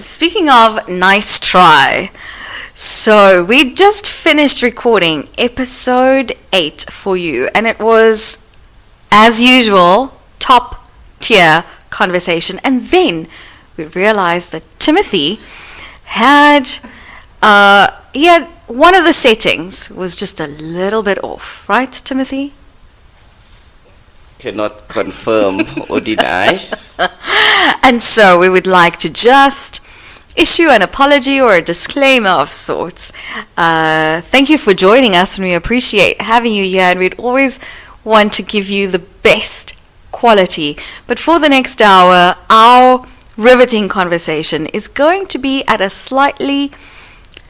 Speaking of nice try, so we just finished recording episode 8 for you, and it was, as usual, top tier conversation. And then we realized that Timothy had one of the settings was just a little bit off, right, Timothy? Cannot confirm or deny. And so we would like to just issue an apology or a disclaimer of sorts. Thank you for joining us, and we appreciate having you here, and we'd always want to give you the best quality. But for the next hour, our riveting conversation is going to be at a slightly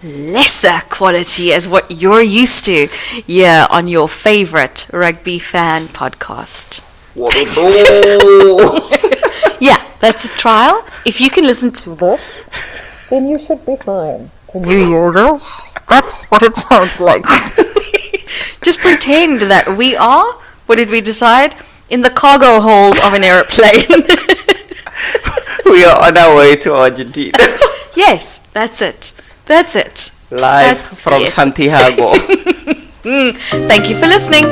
lesser quality as what you're used to here on your favorite rugby fan podcast. Yeah, that's a trial. If you can listen to this, then you should be fine. Can you hear this? That's what it sounds like. Just pretend that we are, what did we decide? In the cargo hold of an aeroplane. We are on our way to Argentina. Yes, that's it. That's it. Live from Santiago. Thank you for listening.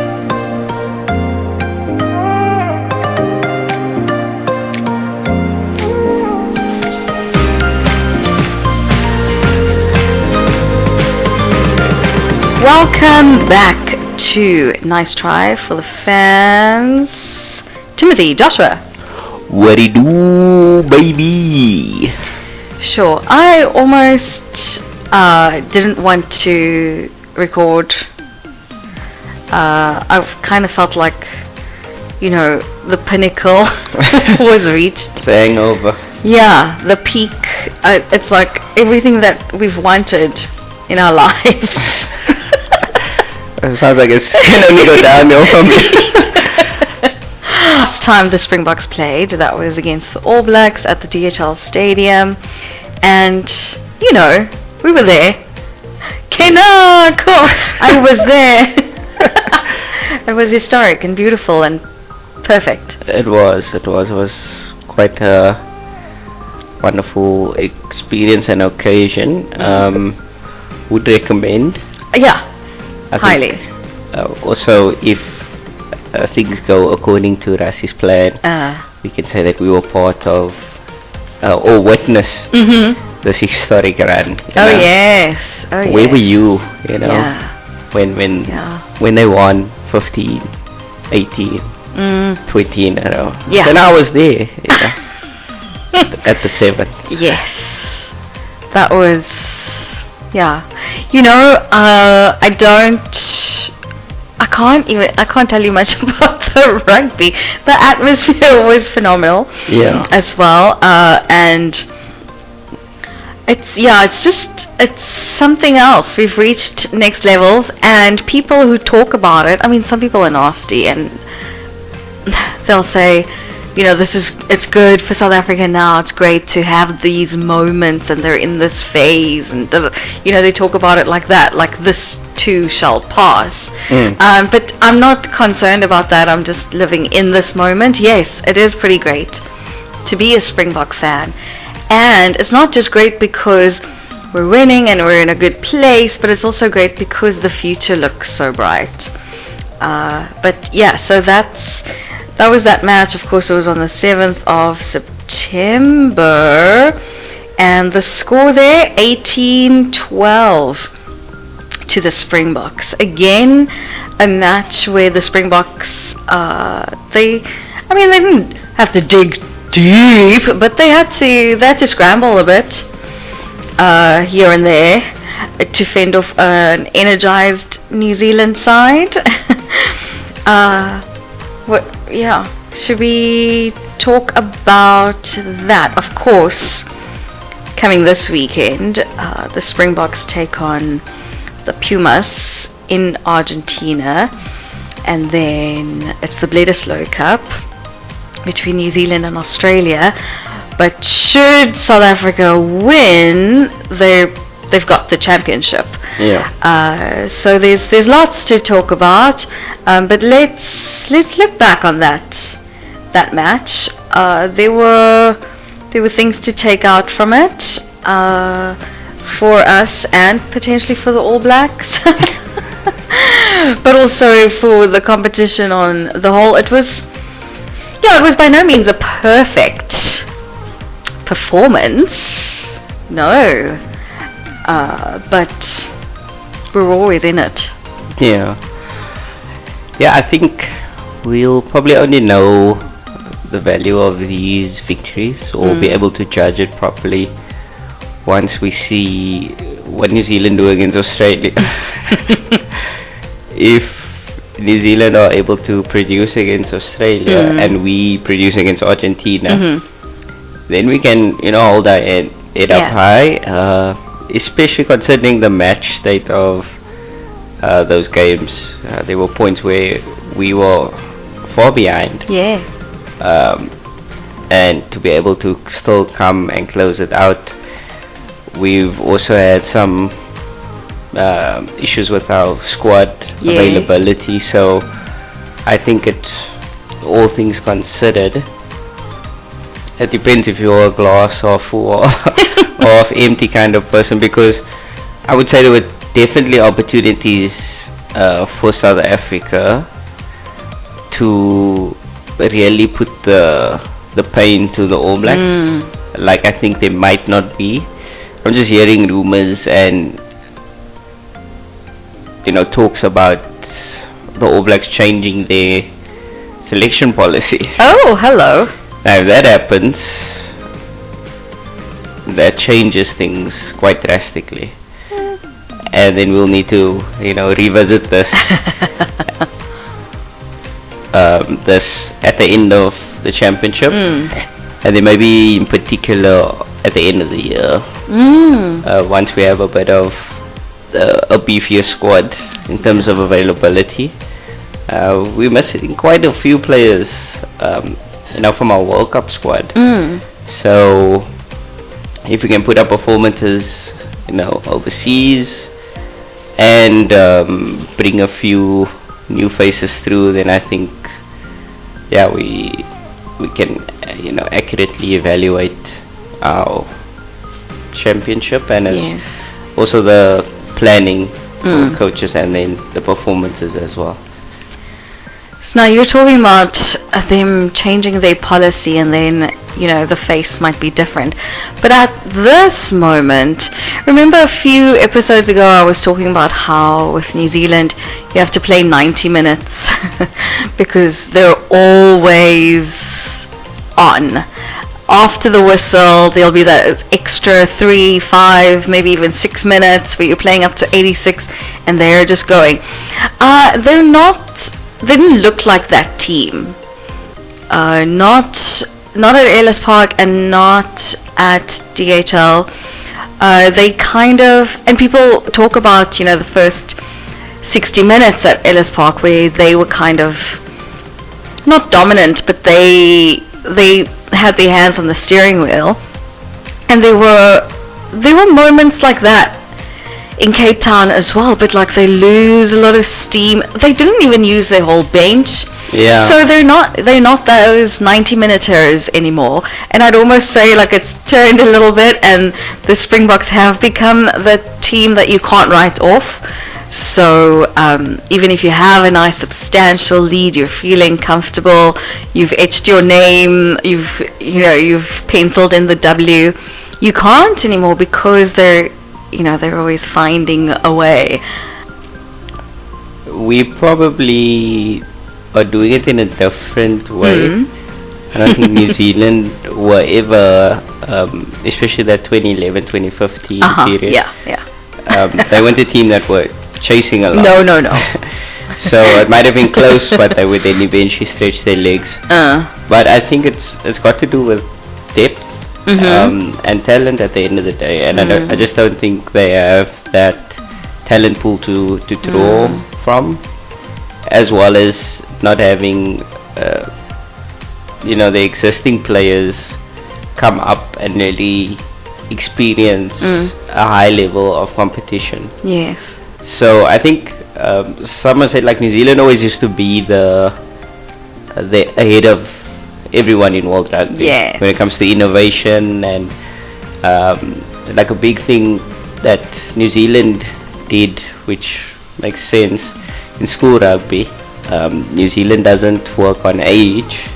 Welcome back to Nice Try for the fans. Timothy, Joshua. What it do, baby? Sure, I almost didn't want to record. I've kind of felt like, the pinnacle was reached. The hangover. Yeah, the peak. It's like everything that we've wanted in our lives. It sounds like it's can only go downhill from me. Last time the Springboks played, that was against the All Blacks at the DHL Stadium, and we were there. I was there. It was historic and beautiful and perfect. It was quite a wonderful experience and occasion. Would recommend. Yeah, I highly. Also, if things go according to Rassi's plan, we can say that we were part of or witness this historic run. Yes. Where were you? Yeah. When they won 15, 18, 20 in a row. Yeah. Then I was there. At the 7th. Yes. That was. Yeah. I can't tell you much about the rugby. The atmosphere was phenomenal. Yeah. As well. And it's something else. We've reached next levels, and people who talk about it, some people are nasty, and they'll say, it's good for South Africa now, it's great to have these moments, and they're in this phase, and they talk about it like that, like this too shall pass. But I'm not concerned about that. I'm just living in this moment. Yes, it is pretty great to be a Springbok fan, and it's not just great because we're winning and we're in a good place, but it's also great because the future looks so bright. But yeah, so that was that match. Of course, it was on the 7th of September, and the score there, 18-12 to the Springboks. Again, a match where the Springboks, they didn't have to dig deep, but they had to scramble a bit here and there to fend off an energized New Zealand side. Should we talk about that? Of course, coming this weekend, the Springboks take on the Pumas in Argentina, and then it's the Bledisloe Cup between New Zealand and Australia. But should South Africa win, they've got the championship. Yeah. So there's lots to talk about, but let's look back on that match. There were there were things to take out from it for us and potentially for the All Blacks. But also for the competition on the whole. It was by no means a perfect performance, no, but we're always in it. I think we'll probably only know the value of these victories, or be able to judge it properly, once we see what New Zealand do against Australia. If New Zealand are able to produce against Australia and we produce against Argentina, then we can, hold our head up high, especially considering the match state of those games. There were points where we were far behind. And to be able to still come and close it out. We've also had some issues with our squad availability, so I think all things considered, it depends if you're a glass half full or half empty kind of person, because I would say there were definitely opportunities for South Africa to really put the pain to the All Blacks. Like, I think they might not be. I'm just hearing rumors and talks about the All Blacks changing their selection policy. Oh, hello. Now if that happens, that changes things quite drastically, and then we'll need to revisit this this at the end of the championship, and then maybe in particular at the end of the year, once we have a bit of a beefier squad in terms of availability. We're missing quite a few players from our World Cup squad, so if we can put up performances overseas and bring a few new faces through, then I think we can accurately evaluate our championship, and also the planning for coaches, and then the performances as well. So now you're talking about them changing their policy, and then the face might be different, but at this moment, remember a few episodes ago I was talking about how with New Zealand you have to play 90 minutes because they're always on. After the whistle there'll be that extra 3, 5, maybe even 6 minutes where you're playing up to 86 and they're just going. They didn't look like that team. Not at Ellis Park and not at DHL. They kind of, and people talk about the first 60 minutes at Ellis Park where they were kind of not dominant, but they had their hands on the steering wheel, and there were moments like that in Cape Town as well, but like they lose a lot of steam. They didn't even use their whole bench. So they're not those 90-minuters anymore, and I'd almost say like it's turned a little bit, and the Springboks have become the team that you can't write off. So even if you have a nice substantial lead, you're feeling comfortable, you've etched your name, you've penciled in the W, you can't anymore because they're always finding a way. We probably are doing it in a different way. I don't think New Zealand were ever, especially that 2011-2015 period. They weren't a team that were chasing a lot. No. So it might have been close, but they would then eventually stretch their legs. But I think it's got to do with depth and talent at the end of the day, and I just don't think they have that talent pool to draw from, as well as not having the existing players come up and really experience a high level of competition. So I think someone said like New Zealand always used to be the ahead of everyone in world rugby. Yes. When it comes to innovation and like a big thing that New Zealand did, which makes sense in school rugby. New Zealand doesn't work on age;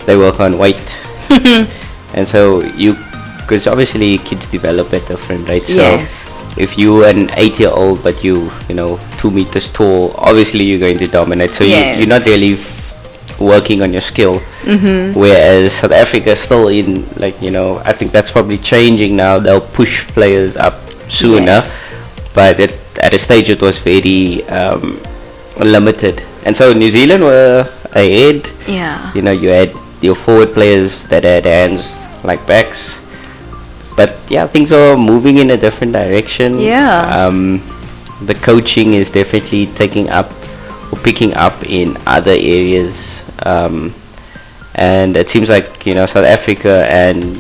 they work on weight. And so because obviously kids develop at different rates. Yes. So if you're an 8-year-old but you know 2 meters tall, obviously you're going to dominate. So Yes. you're not really working on your skill. Whereas South Africa still in, like, you know, I think that's probably changing now. They'll push players up sooner, but at a stage it was very limited. And so New Zealand were ahead. Yeah. You know, you had your forward players that had hands like backs. But yeah, things are moving in a different direction. Yeah. The coaching is definitely picking up in other areas. And it seems like, you know, South Africa and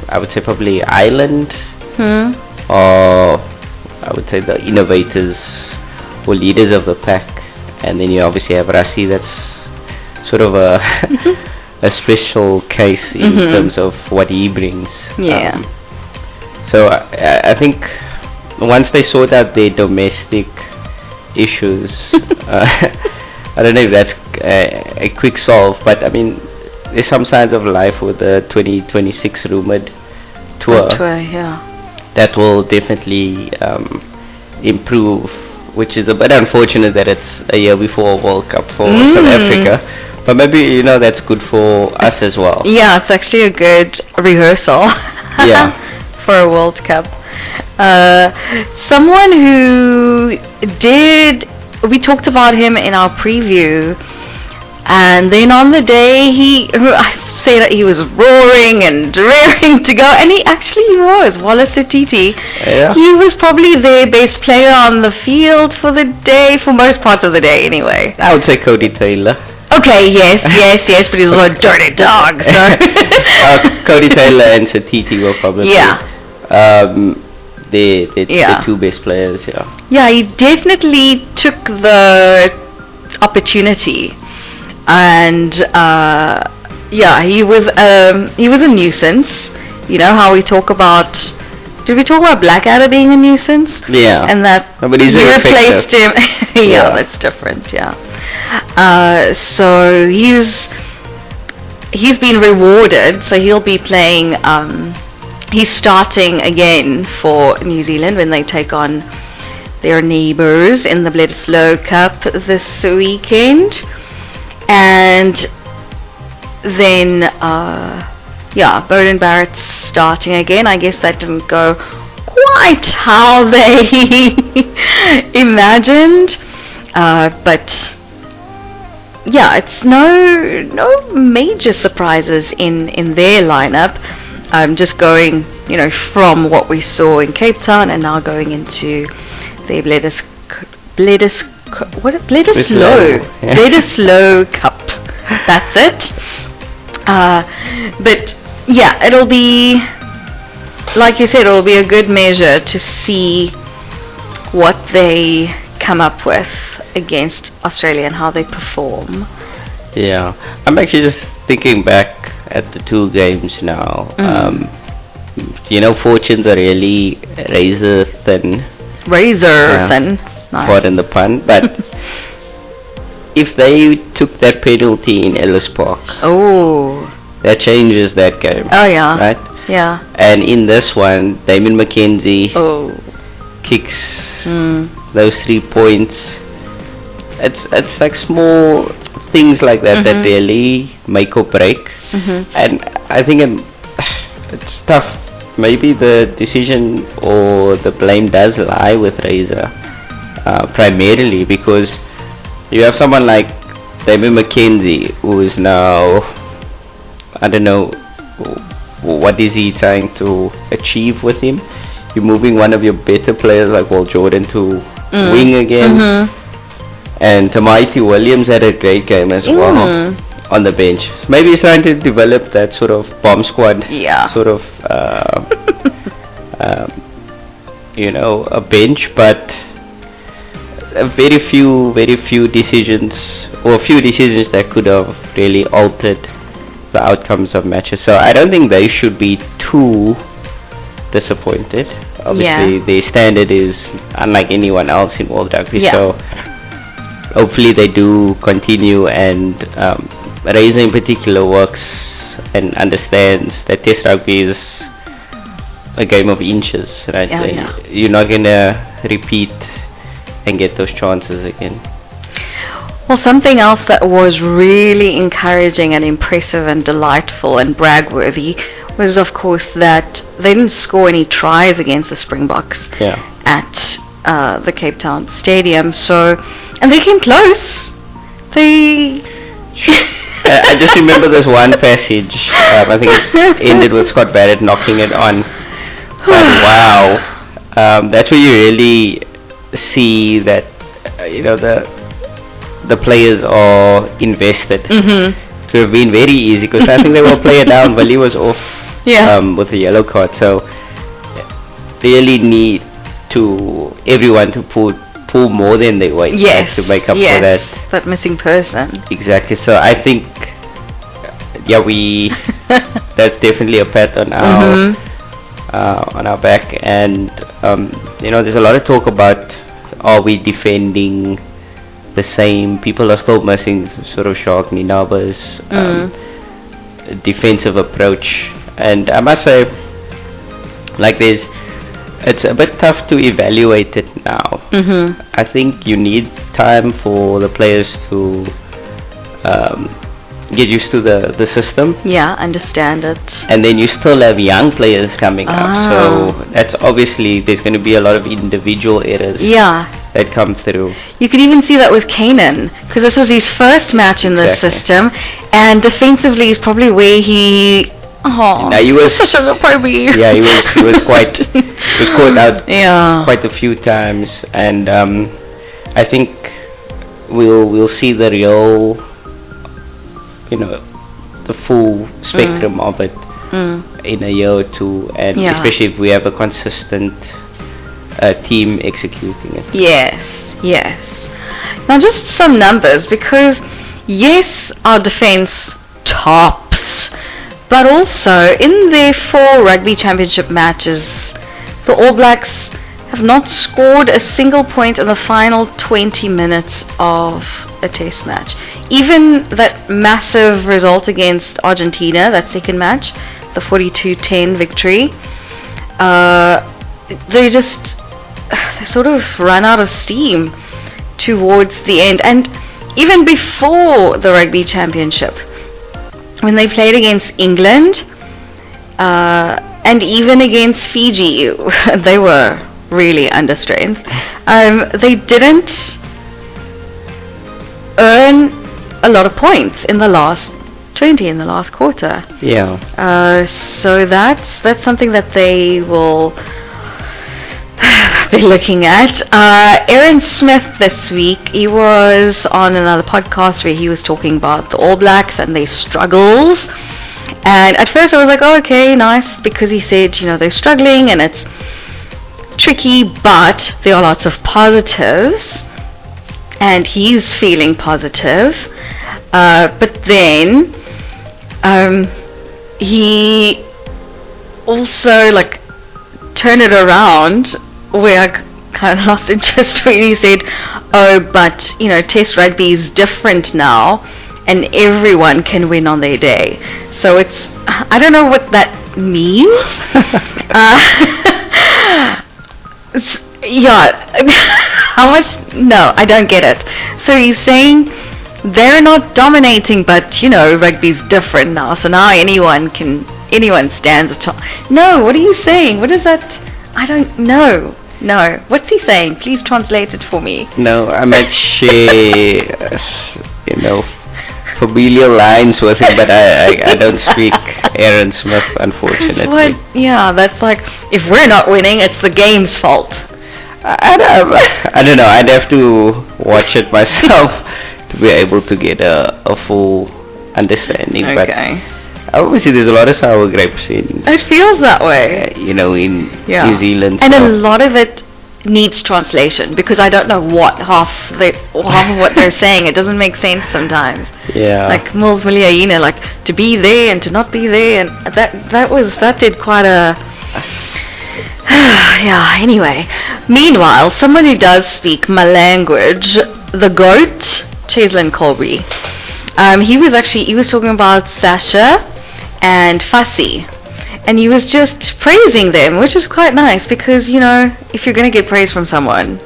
I would say probably Ireland, or I would say the innovators or leaders of the pack. And then you obviously have Rassie, that's sort of a a special case in terms of what he brings. Yeah. So I think once they sort out their domestic issues, I don't know if that's a quick solve, but I mean, there's some signs of life with the 2026 rumored tour. Yeah. That will definitely improve, which is a bit unfortunate that it's a year before World Cup for South Africa. But maybe, you know, that's good for us as well. Yeah, it's actually a good rehearsal. Yeah. For a World Cup. Someone who we talked about him in our preview, and then on the day I say that he was roaring and raring to go, and he actually was. Wallace Sititi. Yeah. He was probably their best player on the field for the day, for most parts of the day anyway. I would say Codie Taylor. Okay, yes, but he was a dirty dog. So. Codie Taylor and Sititi were probably the two best players. Yeah, he definitely took the opportunity, and he was a nuisance. You know how we talk about. Did we talk about Blackadder being a nuisance? Yeah. And that but he's you replaced him. Yeah, that's different. Yeah. So he's been rewarded. So he'll be playing. He's starting again for New Zealand when they take on their neighbours in the Bledisloe Cup this weekend, and then Bowden Barrett's starting again. I guess that didn't go quite how they imagined, but yeah, it's no major surprises in their lineup. Just going, you know, from what we saw in Cape Town and now going into the Bledisloe Cup. That's it. But yeah, it'll be, like you said, it'll be a good measure to see what they come up with against Australia and how they perform. Yeah, I'm actually just thinking back at the two games now. You know, fortunes are really razor thin. Thin. Nice. Pardon the pun, but if they took that penalty in Ellis Park, that changes that game. Oh yeah. Right? Yeah. And in this one, Damien McKenzie kicks those 3 points. It's like small things like that that really make or break. And I think it's tough. Maybe the decision or the blame does lie with Razor primarily, because you have someone like Damien McKenzie who is now, I don't know, what is he trying to achieve with him? You're moving one of your better players like Will Jordan to wing again. And Tamaiti Williams had a great game as well on the bench. Maybe he's trying to develop that sort of bomb squad sort of you know, a bench, but very few decisions, or a few decisions that could have really altered the outcomes of matches. So I don't think they should be too disappointed. Obviously, their standard is unlike anyone else in world rugby. So hopefully they do continue, and Razor in particular works and understands that Test rugby is a game of inches, right? You're not gonna repeat and get those chances again. Well, something else that was really encouraging and impressive and delightful and brag-worthy was, of course, that they didn't score any tries against the Springboks at the Cape Town Stadium. So, and they came close. I just remember this one passage. I think it ended with Scott Barrett knocking it on. But wow, that's where you really see that the players are invested. To have been very easy, because I think they will play it down. Wally was off with a yellow card, so really need everyone to pull more than their weight to make up for that missing person. Exactly. So I think that's definitely a pat on our back, and there's a lot of talk about, are we defending the same? People are still missing sort of Shark Ninaba's defensive approach, and I must say, it's a bit tough to evaluate it now. I think you need time for the players to get used to the system. Understand it. And then you still have young players coming up, so that's obviously there's going to be a lot of individual errors that come through. You could even see that with Kanan, because this was his first match in the system, and defensively is probably where he was such a baby. He was caught out quite a few times, and I think we'll see the real, the full spectrum of it in a year or two, and especially if we have a consistent team executing it. Yes. Now just some numbers, because yes, our defense tops, but also in their 4 Rugby Championship matches, the All Blacks have not scored a single point in the final 20 minutes of a test match. Even that massive result against Argentina, that second match, the 42-10 victory, they sort of ran out of steam towards the end. And even before the Rugby Championship, when they played against England and even against Fiji, they were really under strength. They didn't earn a lot of points in the last 20 in the last quarter. So that's something that they will be looking at. Aaron Smith this week, he was on another podcast where he was talking about the All Blacks and their struggles, and at first I was like, oh, okay, nice, because he said, they're struggling and it's tricky, but there are lots of positives, and he's feeling positive. But then he also turned it around, where I kind of lost interest when he said, oh, but test rugby is different now and everyone can win on their day. So I don't know what that means. How much? No, I don't get it. So he's saying they're not dominating, but rugby's different now, so now anyone stands a chance. No, what are you saying? What is that? I don't know. No, what's he saying? Please translate it for me. No, I might share familiar lines with him, but I don't speak Aaron Smith, unfortunately. What? Yeah, that's if we're not winning, it's the game's fault. I don't know. I'd have to watch it myself to be able to get a full understanding. Okay. But obviously, there's a lot of sour grapes in. It feels that way. In New Zealand. And a lot of it needs translation, because I don't know what half of what they're saying. It doesn't make sense sometimes. Yeah. Like multiplier, like to be there and to not be there, and that did quite a yeah. Anyway, meanwhile, someone who does speak my language, the GOAT, Cheslin Colby, he was talking about Sasha and Fussy. And he was just praising them, which is quite nice, because, if you're going to get praise from someone,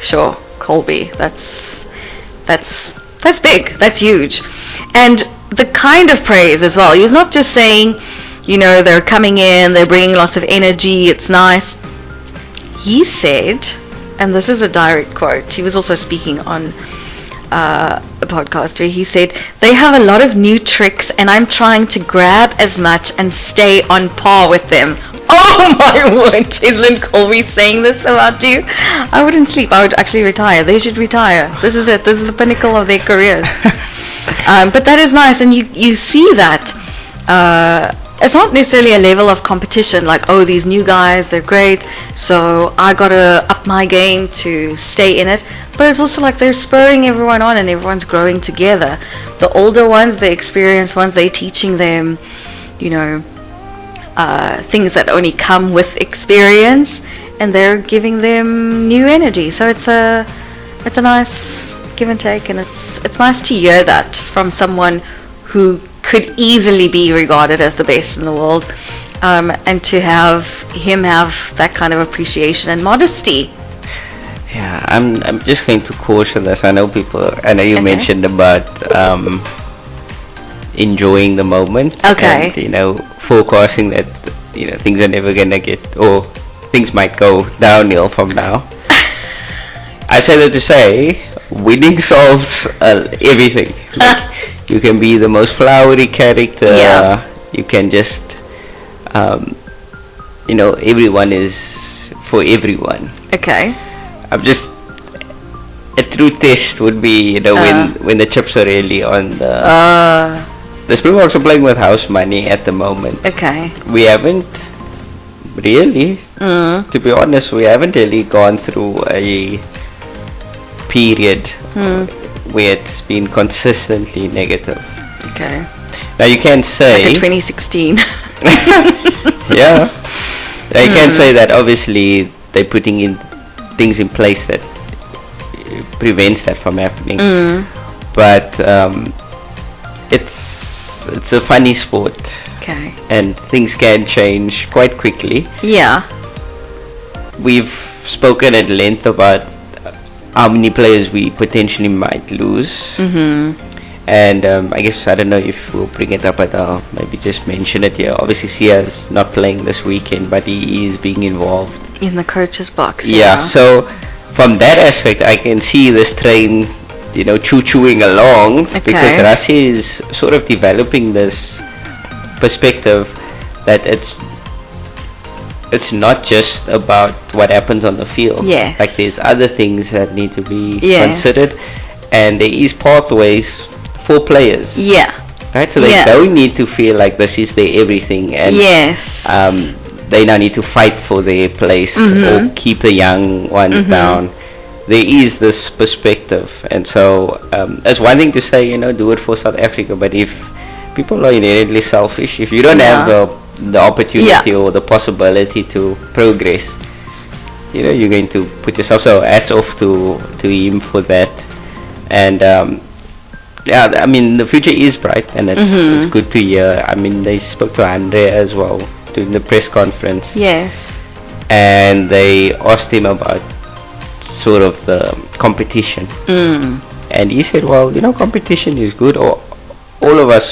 sure, Colby, that's big, that's huge. And the kind of praise as well. He was not just saying, they're coming in, they're bringing lots of energy, it's nice. He said, and this is a direct quote, he was also speaking on a podcast where he said, they have a lot of new tricks and I'm trying to grab as much and stay on par with them. Oh my word, Cheslin Colby saying this about you. I wouldn't sleep, I would actually retire. They should retire. This is it, this is the pinnacle of their careers. But that is nice, and you see that it's not necessarily a level of competition like, oh, these new guys, they're great, so I gotta up my game to stay in it. But it's also like they're spurring everyone on and everyone's growing together. The older ones, the experienced ones, they're teaching them, things that only come with experience, and they're giving them new energy. So it's a nice give and take, and it's nice to hear that from someone who could easily be regarded as the best in the world, and to have him have that kind of appreciation and modesty. Yeah, I'm just going to caution this. I know you mentioned about enjoying the moment. Okay. And, forecasting that, things are never going to get, or things might go downhill from now. I say that to say, winning solves everything. Like, you can be the most flowery character. Yeah. You can just, everyone is for everyone. Okay. A true test would be, when the chips are really on the Springboks are playing with house money at the moment. Okay. We haven't really, to be honest, we haven't really gone through a period where it's been consistently negative. Okay. Now you can say like 2016. Yeah. Now you can say that obviously they're putting in things in place that prevents that from happening. But it's a funny sport. Okay. And things can change quite quickly. Yeah. We've spoken at length about how many players we potentially might lose. And I guess, I don't know if we'll bring it up, but I'll maybe just mention it here. Obviously Sia's not playing this weekend, but he is being involved in the coach's box. Yeah, so from that aspect I can see this train, choo-chooing along, because Rassi is sort of developing this perspective that it's not just about what happens on the field. Yeah. Like, there's other things that need to be considered, and there is pathways for players. Yeah. Right? So they don't need to feel like this is their everything, and they now need to fight for their place or keep the young ones down. There is this perspective, and so it's one thing to say, do it for South Africa, but if people are inherently selfish, if you don't have the opportunity or the possibility to progress, you're going to put yourself. So hats off to him for that. And I mean, the future is bright, and it's good to hear. I mean, they spoke to Andre as well during the press conference. Yes. And they asked him about sort of the competition, and he said, well, competition is good, or all of us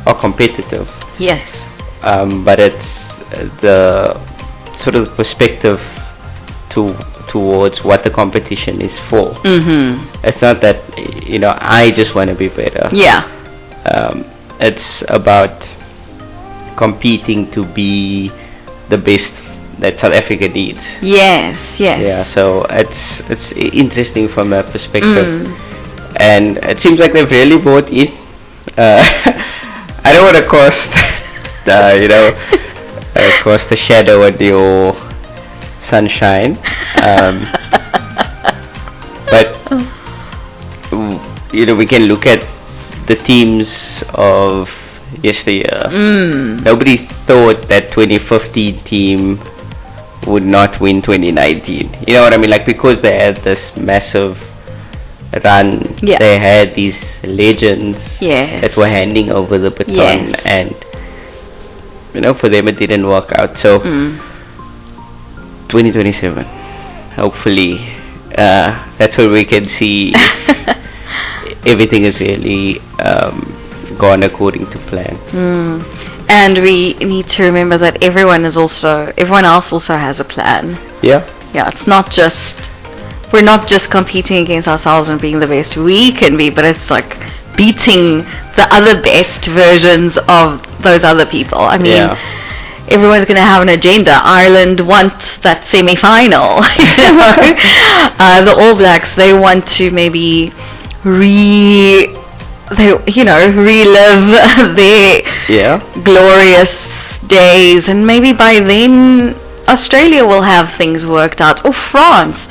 are competitive. Yes. But it's the sort of perspective towards what the competition is for. It's not that I just want to be better. Yeah. It's about competing to be the best that South Africa needs. Yes. Yeah, so it's interesting from that perspective, and it seems like they've really bought in. I don't want to cast, cast a shadow on your sunshine. But we can look at the teams of yesteryear. Nobody thought that 2015 team would not win 2019. You know what I mean? Like, because they had this massive run, they had these legends that were handing over the baton, and for them it didn't work out. So 2027, hopefully, that's where we can see everything is really gone according to plan. And we need to remember that everyone else also has a plan. It's not just, we're not just competing against ourselves and being the best we can be, but it's like beating the other best versions of those other people. I mean, everyone's going to have an agenda. Ireland wants that semi-final. The All Blacks, they want to maybe relive their glorious days, and maybe by then Australia will have things worked out, or France.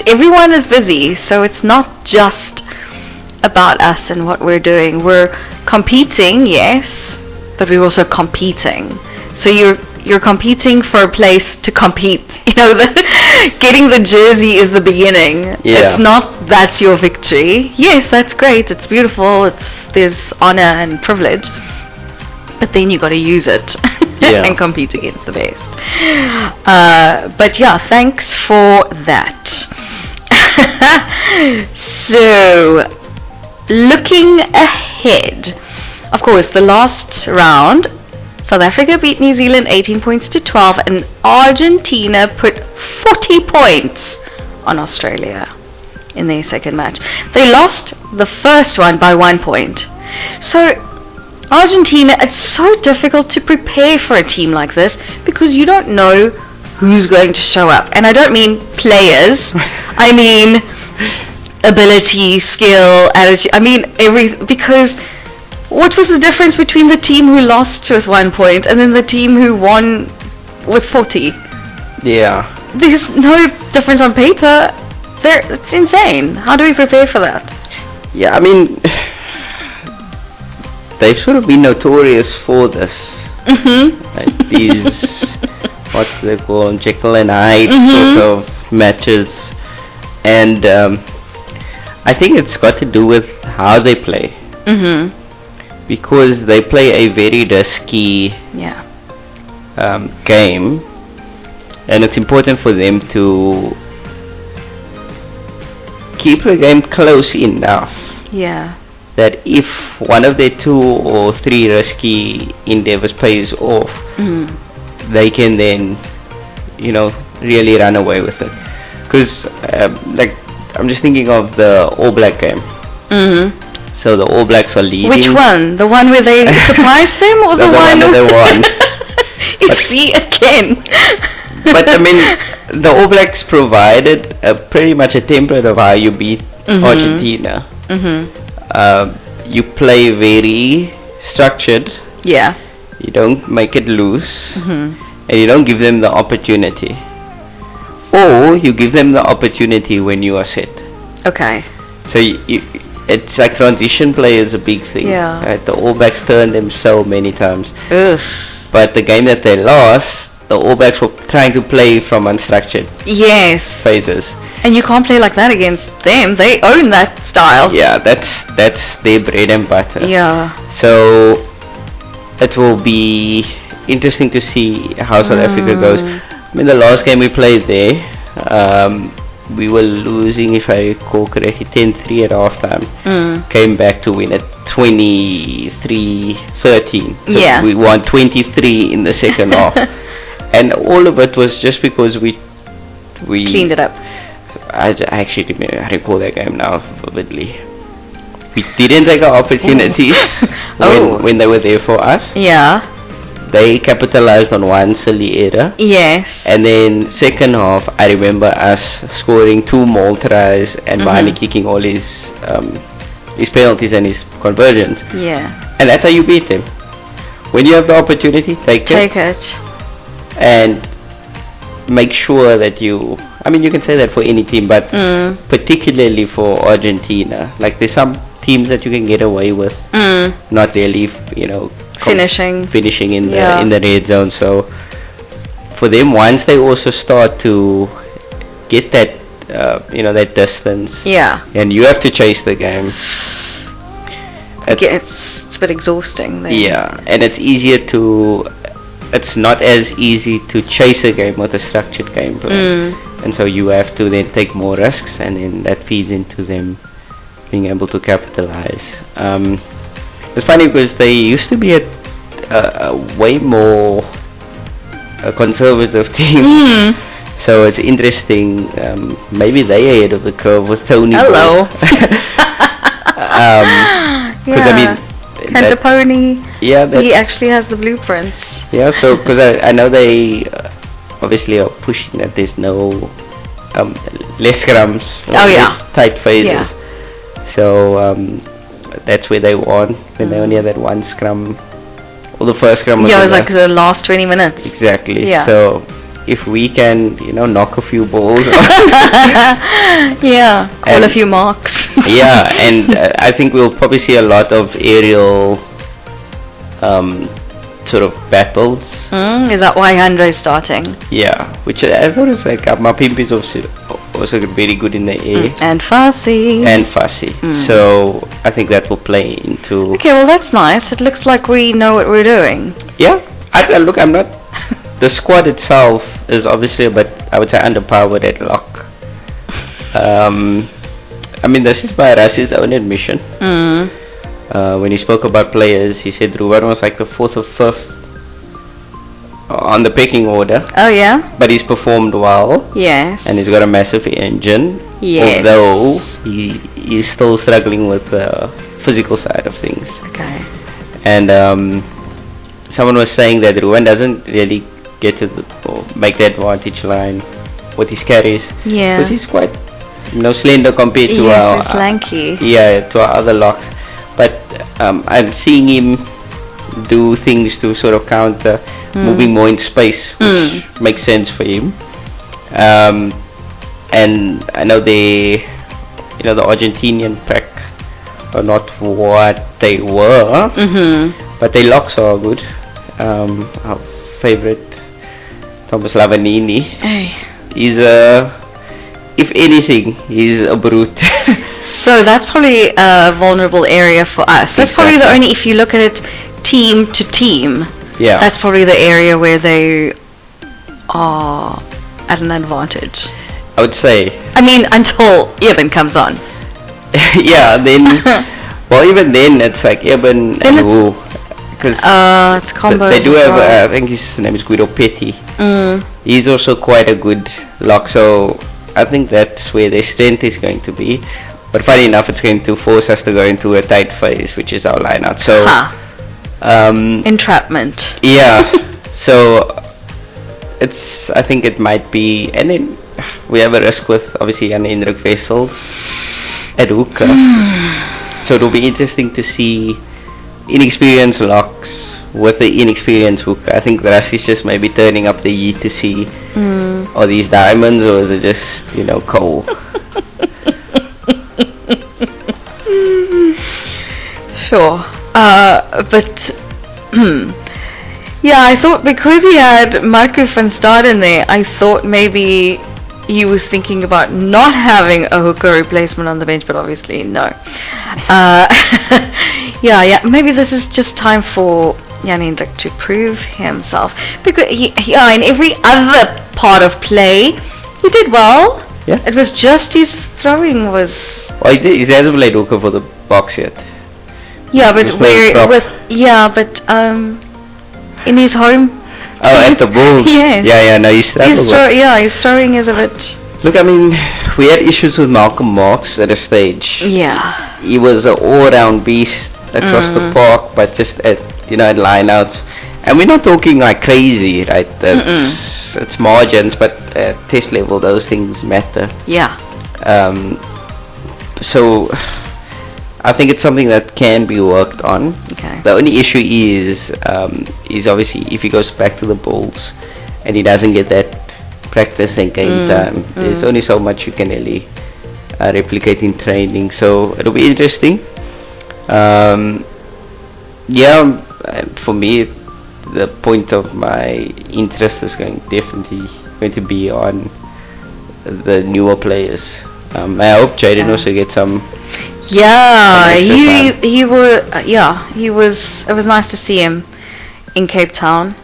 Everyone is busy, so it's not just about us and what we're doing. We're competing, yes, but we're also competing. So you're competing for a place to compete. Getting the jersey is the beginning. It's not that's your victory. Yes, that's great. It's beautiful. There's honor and privilege. But then you got to use it and compete against the best. But thanks for that. So, looking ahead, of course, the last round, South Africa beat New Zealand 18 points to 12, and Argentina put 40 points on Australia in their second match. They lost the first one by 1 point. So Argentina, it's so difficult to prepare for a team like this because you don't know who's going to show up. And I don't mean players, I mean ability, skill, attitude. I mean because what was the difference between the team who lost with 1 point and then the team who won with 40? There's no difference on paper. It's insane. How do we prepare for that? I mean, they've sort of been notorious for this. Like these, what's they call, Jekyll and Hyde sort of matches. And I think it's got to do with how they play. Because they play a very risky game, and it's important for them to keep the game close enough that if one of their 2 or 3 risky endeavors pays off, they can then really run away with it. Because I'm just thinking of the All Black game. So the All Blacks are leading. Which one? The one where they surprised them, or the one where they won? You see again. But I mean, the All Blacks provided pretty much a template of how you beat Argentina. You play very structured. You don't make it loose, and you don't give them the opportunity. Or you give them the opportunity when you are set. Okay. So it's like transition play is a big thing. Right? The All Blacks turned them so many times. But the game that they lost, the All Blacks were trying to play from unstructured phases. And you can't play like that against them. They own that style. That's their bread and butter. So it will be interesting to see how South Africa goes. I mean, the last game we played there, we were losing, if I recall correctly, 10-3 at halftime. Came back to win at 23-13. So we won 23 in the second half. And all of it was just because we cleaned it up. I actually recall that game now vividly. We didn't take our opportunities when they were there for us. They capitalized on one silly error. And then second half, I remember us scoring 2 more tries and Mahani kicking all his penalties and his conversions. And that's how you beat them. When you have the opportunity, take it. And make sure that you can say that for any team, but particularly for Argentina, like there's some teams that you can get away with not really finishing in the red zone. So for them, once they also start to get that that distance, and you have to chase the game, it's a bit exhausting then. And it's not as easy to chase a game with a structured game plan, and so you have to then take more risks, and then that feeds into them being able to capitalize. It's funny because they used to be a way more conservative team, so it's interesting. Maybe they ahead of the curve with Tony. Hello. Because Cantaponi. He actually has the blueprints. So because I know they obviously are pushing that there's no less scrums, less tight phases. So that's where they won, when they only had that one scrum, or the first scrum was it was like the last 20 minutes. Exactly. So if we can knock a few balls call a few marks. And I think we'll probably see a lot of aerial sort of battles. Is that why Andre is starting? Which I noticed, like Mapimpi is also very good in the air, and fussy, so I think that will play into. Okay, well that's nice. It looks like we know what we're doing. Look, I'm not. The squad itself is obviously a bit, I would say, underpowered at lock. This is by Rassi's own admission. When he spoke about players, he said Ruben was like the 4th or 5th on the pecking order. But he's performed well. And he's got a massive engine. Although he's still struggling with the physical side of things. And someone was saying that Ruben doesn't really get to make the advantage line with his carries. Because he's quite slender compared to our lanky. To our other locks. But I'm seeing him do things to sort of counter, moving more in space, which makes sense for him. And I know the Argentinian pack are not what they were, but their locks are good. Our favorite Thomas Lavanini, he's if anything, he's a brute. So that's probably a vulnerable area for us. That's probably the only, if you look at it team to team, that's probably the area where they are at an advantage, I would say. Until Eben comes on. Then well, even then it's like Eben and who, because it's combos. They do have I think his name is Guido Petty. He's also quite a good lock, so I think that's where their strength is going to be. But funny enough, it's going to force us to go into a tight phase, which is our line out. So entrapment. So I think it might be, and then we have a risk with obviously Jan Hendrik Vessel at hooker. So it'll be interesting to see inexperienced locks with the inexperienced hooker. I think Rassi's just maybe turning up the heat to see are these diamonds or is it just coal. Sure. But I thought because he had Marco van Staden there, I thought maybe he was thinking about not having a hooker replacement on the bench, but obviously no. Maybe this is just time for Jan Hendrik to prove himself, because in every other part of play he did well. It was just his throwing was. Well, he hasn't played hooker for the Boks yet. In his home. At the Bulls. No, he's his throwing is a bit. Look, we had issues with Malcolm Marx at a stage. He was an all-round beast across the park, but just at line-outs. And we're not talking like crazy, right? It's margins, but at test level, those things matter. So I think it's something that can be worked on. The only issue is obviously if he goes back to the Bulls and he doesn't get that practice and game time. There's only so much you can really replicate in training, so it'll be interesting. For me, the point of my interest is definitely going to be on the newer players. I hope Jaden also gets some. Yeah, he was. He was. It was nice to see him in Cape Town,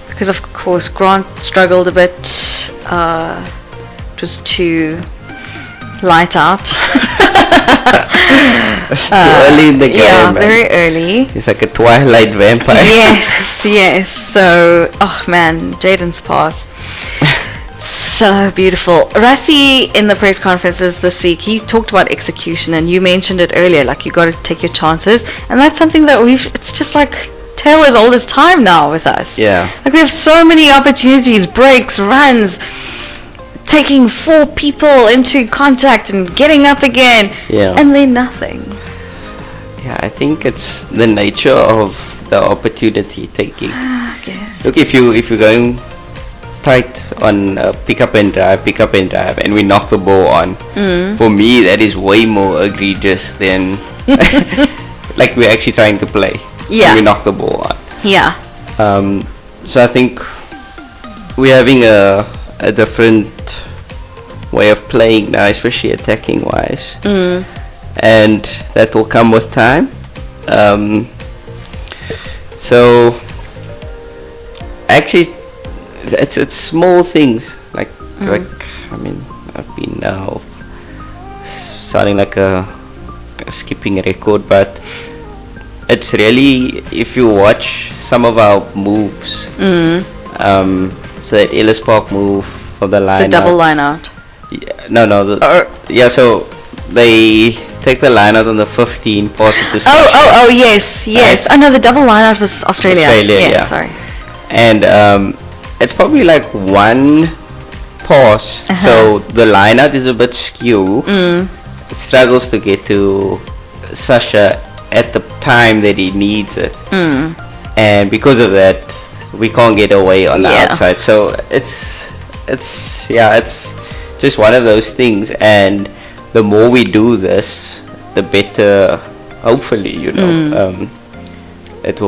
because of course Grant struggled a bit. It was too light out. Early in the game. Yeah, very early. He's like a twilight vampire. Yes. So, oh man, Jaden's pass. So beautiful. Rassie, in the press conferences this week, he talked about execution, and you mentioned it earlier, like you got to take your chances, and that's something that it's just like tale as old as time now with us. Yeah. Like we have so many opportunities, breaks, runs, taking 4 people into contact and getting up again, and then nothing. Yeah, I think it's the nature of the opportunity taking. Look, if you're going tight on pick up and drive, and we knock the ball on, for me that is way more egregious than like we're actually trying to play. Yeah. We knock the ball on. Yeah. So I think we're having a different way of playing now, especially attacking wise, and that will come with time. So actually it's small things like I mean, I've been now sounding like a skipping record, but it's really, if you watch some of our moves, so that Ellis Park move for the line, the double line out. So they take the line out on the 15, pass it to yes. I know the double line out was Australia. Yeah. Sorry. And it's probably like one pass, so the line out is a bit skew. It struggles to get to Sasha at the time that he needs it, and because of that we can't get away on the outside. So it's just one of those things, and the more we do this, the better, hopefully, it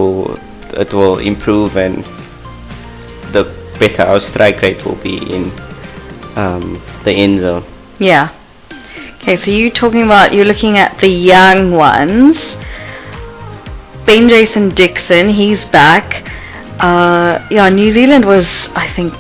will improve, and the better our strike rate will be in the end zone. Yeah. Okay, so you're looking at the young ones. Ben Jason Dixon, he's back. New Zealand was, I think,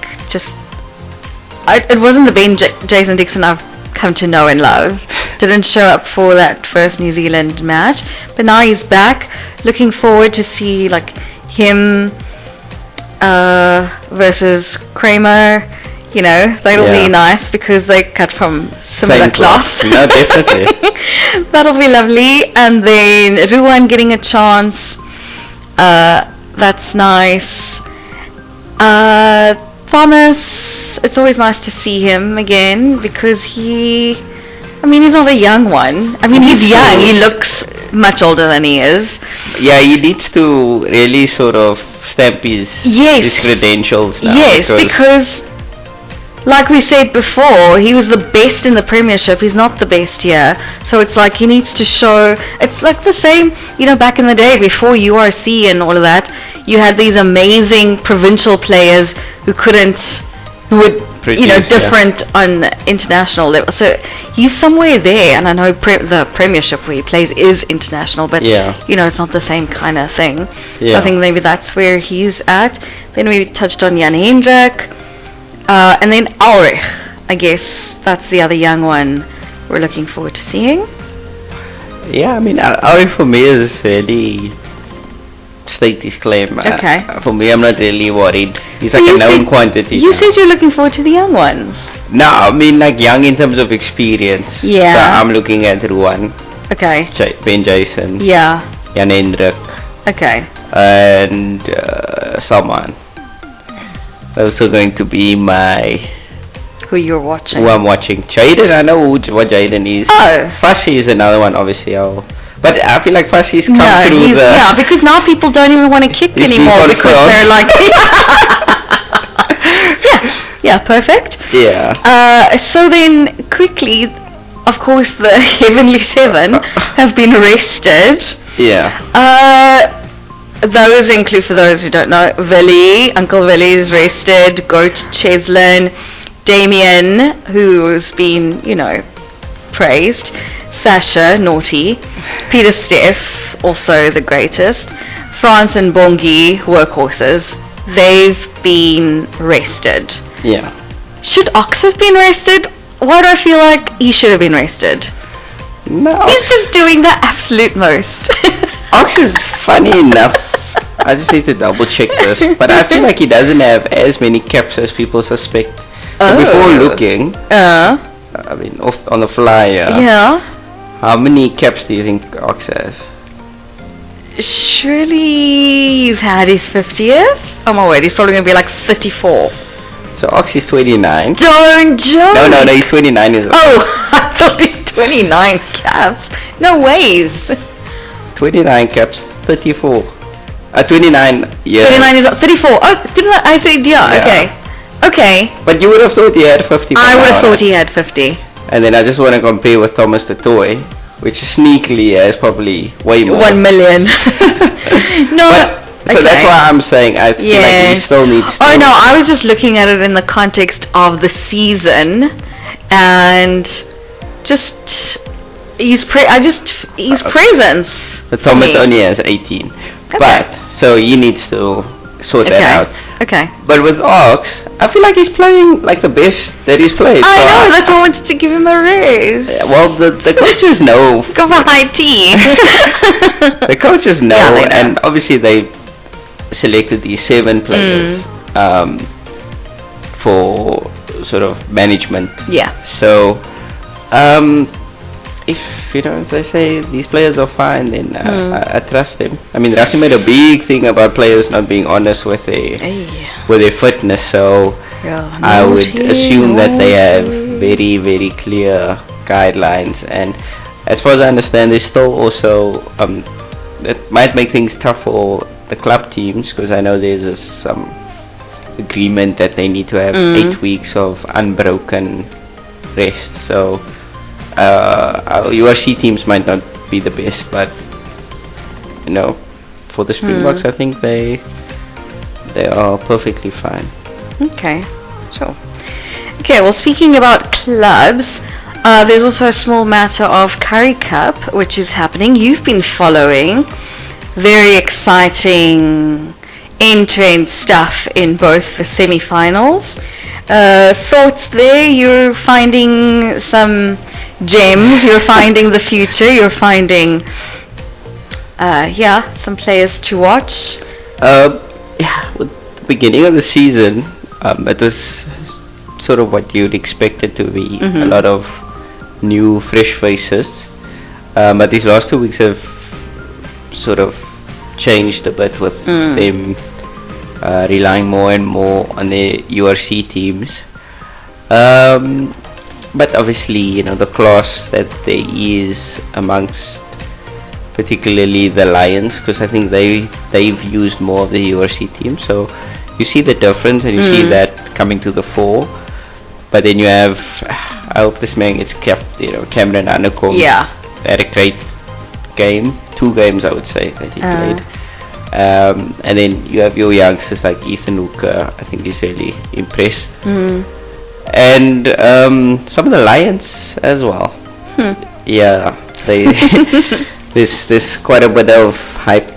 it wasn't the Ben Jason Dixon I've come to know and love. Didn't show up for that first New Zealand match, but now he's back. Looking forward to see like him versus Kramer. That'll be nice because they cut from similar cloth. No, definitely. That'll be lovely. And then Ruan getting a chance. That's nice. Thomas, it's always nice to see him again because he's not a young one. He's young. He looks much older than he is. Yeah, he needs to really sort of stamp his credentials now. Yes, because like we said before, he was the best in the Premiership. He's not the best here. So it's like he needs to show. It's like the same, back in the day before URC and all of that, you had these amazing provincial players who would produce, different on international level. So he's somewhere there, and I know the Premiership where he plays is international, but it's not the same kind of thing. So I think maybe that's where he's at. Then we touched on Jan Hendrik. And then Ulrich, I guess that's the other young one we're looking forward to seeing. Yeah, Ulrich for me is really state his claim. Okay. For me, I'm not really worried. He's like a known quantity. You said you're looking forward to the young ones. No, like young in terms of experience. Yeah. So I'm looking at Ruan. Okay. Ben Jason. Yeah. Jan Hendrik. Okay. And Salman. Also going to be who you're watching. Who I'm watching. Jaden, I know what Jaden is. Oh. Fassi is another one, obviously. But I feel like Fassi's come through because now people don't even want to kick anymore because they're like... Yeah, perfect. Yeah. So then, quickly, of course, the Heavenly Seven have been arrested. Yeah. Those include, for those who don't know, Uncle Willie is arrested, Goat Cheslin, Damien, who's been, praised, Sasha, naughty, Peter Steff, also the greatest, France and Bongi, workhorses. They've been arrested. Yeah. Should Ox have been arrested? Why do I feel like he should have been arrested? No. He's just doing the absolute most. Ox is funny enough. I just need to double check this, but I feel like he doesn't have as many caps as people suspect. So before looking, I mean, on the fly, yeah. How many caps do you think Ox has? Surely he's had his 50th? Oh my word, he's probably going to be like 34. So Ox is 29. Don't joke! No, he's 29 years old. Oh, I thought he's 29 caps. No ways. 29 caps, 34. 29 years. 29 years old, 34. Oh, didn't I say, yeah. Okay. But you would have thought he had 50. I would have thought he had 50. And then I just want to compare with Thomas the Toy, which sneakily has probably way more. 1 million. No. So that's why I'm saying I feel like he still needs to. Oh no, I was just looking at it in the context of the season, and just his presence. The Thomas only has 18, but so he needs to sort that out. Okay. But with Ox, I feel like he's playing like the best that he's played. I know, that's why I wanted to give him a raise. Well, the coaches know. Go for high tea. The coaches know, know, and obviously they selected these 7 players for sort of management. Yeah. So, if they say these players are fine, then I trust them. I mean, Rassi made a big thing about players not being honest with their fitness, so I would assume that they have very, very clear guidelines. And as far as I understand, there's still also it might make things tough for the club teams, because I know there's some agreement that they need to have 8 weeks of unbroken rest. So URC teams might not be the best, but for the Springboks, I think they are perfectly fine. Okay, sure. Okay, well, speaking about clubs, there's also a small matter of Currie Cup, which is happening. You've been following. Very exciting end-to-end stuff in both the semi-finals. Thoughts there? You're finding some gems, you're finding the future, you're finding some players to watch. With the beginning of the season, it was sort of what you'd expect it to be, a lot of new fresh faces, but these last 2 weeks have sort of changed a bit with them relying more and more on their URC teams. But obviously, the class that there is amongst particularly the Lions, because I think they've used more of the URC team, so you see the difference and you see that coming to the fore. But then you have, I hope this man gets kept, Cameron Anukom. Yeah. Had a great game, 2 games I would say that he played. And then you have your youngsters like Ethan Hooker. I think he's really impressed. And some of the Lions as well. Yeah, there's quite a bit of hype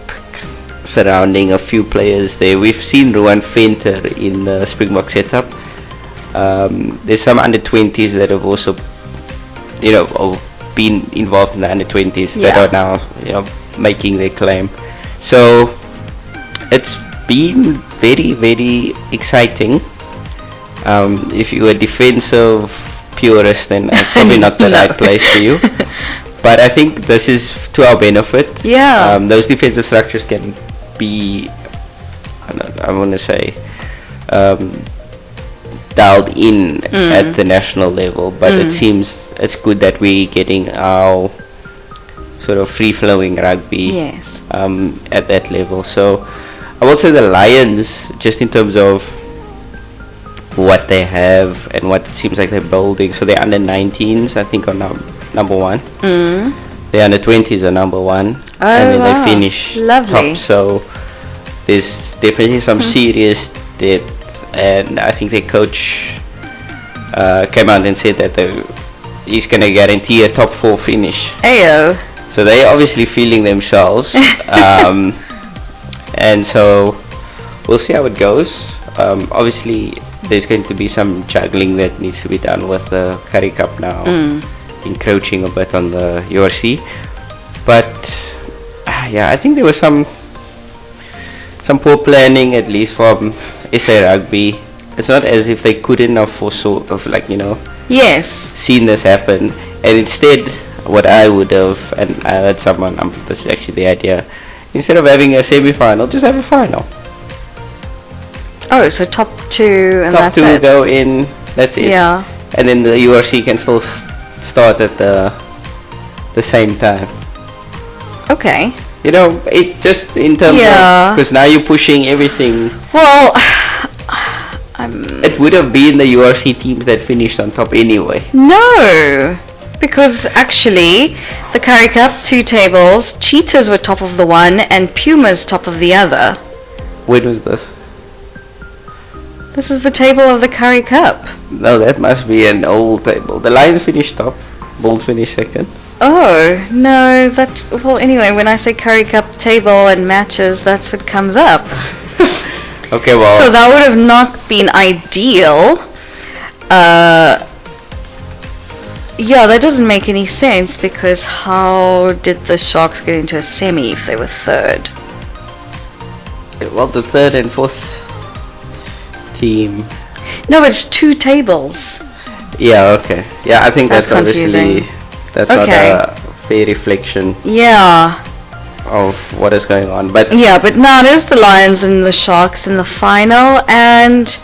surrounding a few players there. We've seen Ruan Venter in the Springbok setup. There's some under 20s that have also been involved in the under 20s that are now making their claim. So it's been very, very exciting. If you're a defensive purist, then it's probably not the right place for you. But I think this is to our benefit. Yeah. Those defensive structures can be, I want to say, dialed in at the national level. But it seems it's good that we're getting our sort of free-flowing rugby at that level. So I will say the Lions, just in terms of what they have and what it seems like they're building. So their under 19s, I think, are number one. The under 20s are number one, and then they finish top. So there's definitely some serious depth, and I think their coach came out and said that he's going to guarantee a top 4 finish. Ayo. So they're obviously feeling themselves, and so we'll see how it goes. Obviously, there's going to be some juggling that needs to be done with the Currie Cup now, encroaching a bit on the URC. But yeah, I think there was some poor planning, at least from SA Rugby. It's not as if they couldn't have foreseen of, like, you know, seen this happen, and instead what I would have, and I heard someone, this is actually the idea, instead of having a semi-final, just have a final. Oh, so top 2 and top that's 2 it. go in, that's it. Yeah. And then the URC can still start at the same time. Okay. You know, it just in terms of, because now you're pushing everything. Well, it would have been the URC teams that finished on top anyway. No, because actually the Currie Cup 2 tables, Cheetahs were top of the one and Pumas top of the other. When was this? This is the table of the Currie Cup. No, that must be an old table. The Lions finished top, Bulls finished second. Oh, no, well, anyway, when I say Currie Cup table and matches, that's what comes up. Okay, well. So that would have not been ideal. Yeah, that doesn't make any sense, because how did the Sharks get into a semi if they were third? Well, the third and fourth team. No, it's 2 tables. Yeah, okay. Yeah, I think that's confusing. Obviously, that's not a fair reflection. Yeah. Of what is going on, but yeah, but now it is the Lions and the Sharks in the final, and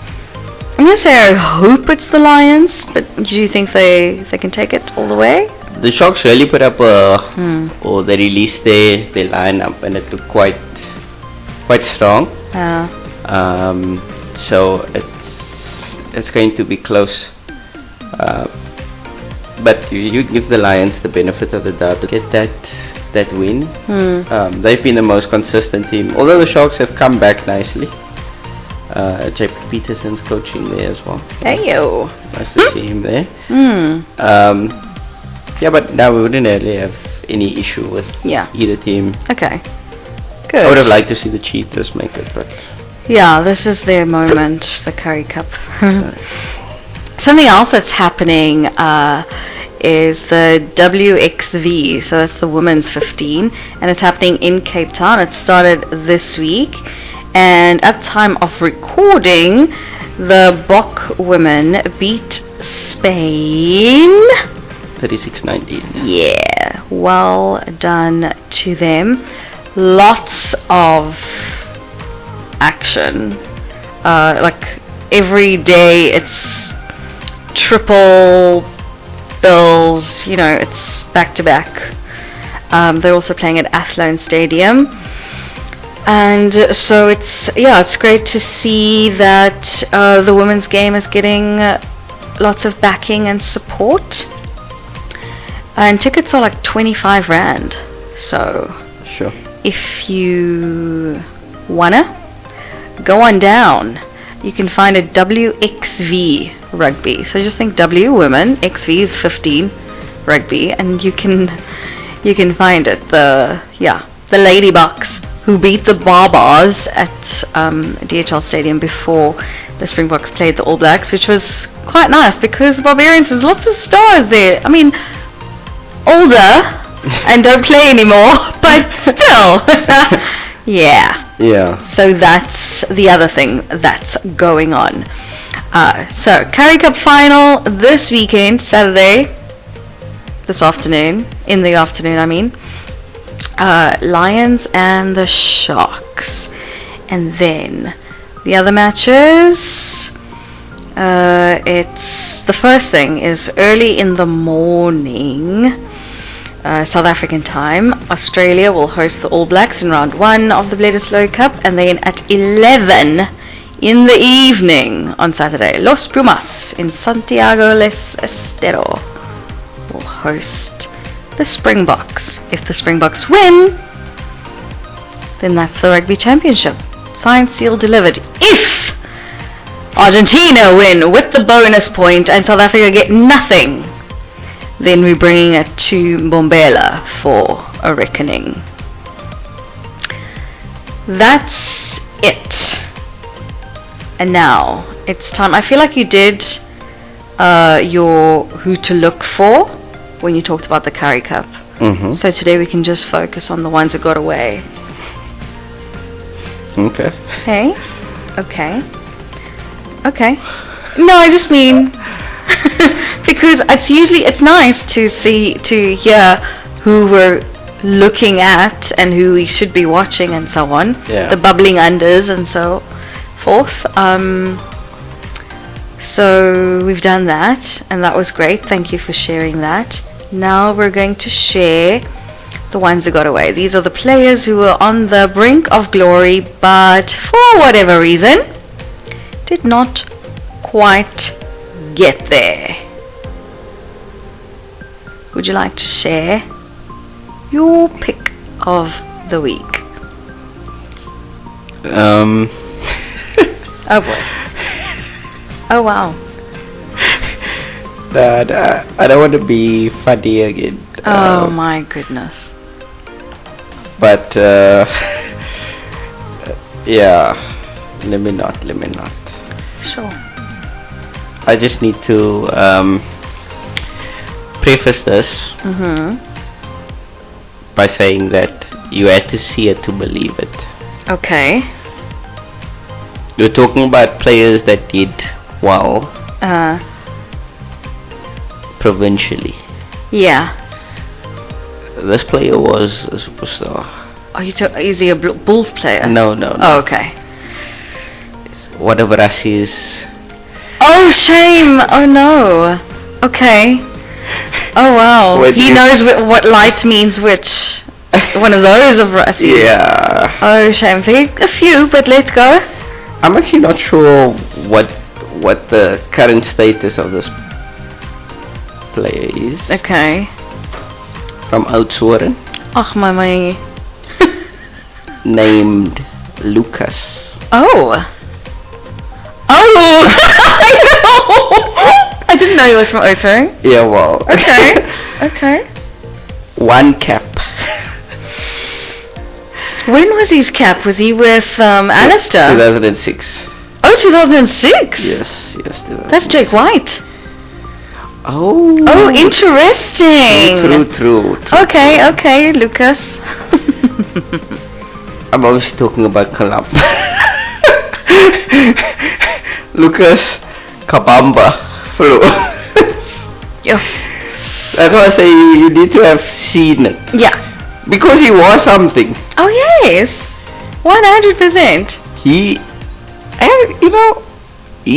I'm gonna say I hope it's the Lions, but do you think they can take it all the way? The Sharks really put up or they released their lineup, and it looked quite strong. Yeah. So it's going to be close. But you give the Lions the benefit of the doubt to get that win. They've been the most consistent team, although the Sharks have come back nicely. JP Peterson's coaching there as well. Heyo. Nice to see him there. Yeah, but now we wouldn't really have any issue with either team. Okay, good. I would have liked to see the Cheetahs make it, but yeah, this is their moment, the Currie Cup. Something else that's happening is the WXV, so that's the women's 15, and it's happening in Cape Town. It started this week, and at time of recording, the Bok women beat Spain 36-19. Yeah, well done to them. Lots of action, like every day it's triple bills, you know, it's back to back. They're also playing at Athlone Stadium, and so it's great to see that the women's game is getting lots of backing and support, and tickets are like 25 Rand, so sure, if you wanna go on down, you can find a WXV rugby. So just think W women, XV is 15 rugby, and you can find it. The Ladybucks who beat the Barbars at DHL Stadium before the Springboks played the All Blacks, which was quite nice because the Barbarians, there's lots of stars there. I mean, older and don't play anymore, but still. Yeah. So that's the other thing that's going on. So Currie Cup final this weekend, Saturday, in the afternoon I mean. Lions and the Sharks. And then the other matches, the first thing is early in the morning, South African time. Australia will host the All Blacks in round 1 of the Bledisloe Cup, and then at 11 in the evening on Saturday, Los Pumas in Santiago del Estero will host the Springboks. If the Springboks win, then that's the Rugby Championship. Signed, sealed, delivered. If Argentina win with the bonus point and South Africa get nothing, then we're bringing it to Mbombela for a reckoning. That's it. And now it's time. I feel like you did your who to look for when you talked about the Currie Cup. Mm-hmm. So today we can just focus on the ones that got away. Okay. Hey? Okay. Okay. No, I just mean because it's nice to hear who we're looking at and who we should be watching and so on. Yeah. The bubbling unders and so forth. So we've done that and that was great. Thank you for sharing that. Now we're going to share the ones that got away. These are the players who were on the brink of glory but for whatever reason did not quite get there. Would you like to share your pick of the week? Oh boy. Oh wow. I don't want to be funny again. Oh my goodness. But yeah, let me not. Sure. I just need to preface this by saying that you had to see it to believe it. Okay. You're talking about players that did well provincially. Yeah. This player was a superstar. Is he a Bulls player? No. Oh, okay. One of Russia's. Oh, shame! Oh no. Okay. Oh wow. He knows what light means which. One of those of Russia's. Yeah. Oh, shame. A few, but let's go. I'm actually not sure what the current status of this player is. Okay. From Oudtshoorn. Ach, my. Named Lucas. Oh. I didn't know he was from Oudtshoorn. Yeah, well. Okay. Okay. One cap. When was his cap? Was he with Alistair? 2006. Oh, 2006? Yes, 2006. That's Jake White. Oh. Oh, interesting. True. Okay, Lucas. I'm obviously talking about Kalamba. Lucas Kabamba Flo. Yeah. That's why I say you need to have seen it. Yeah. Because he was something. Oh yes. 100%. He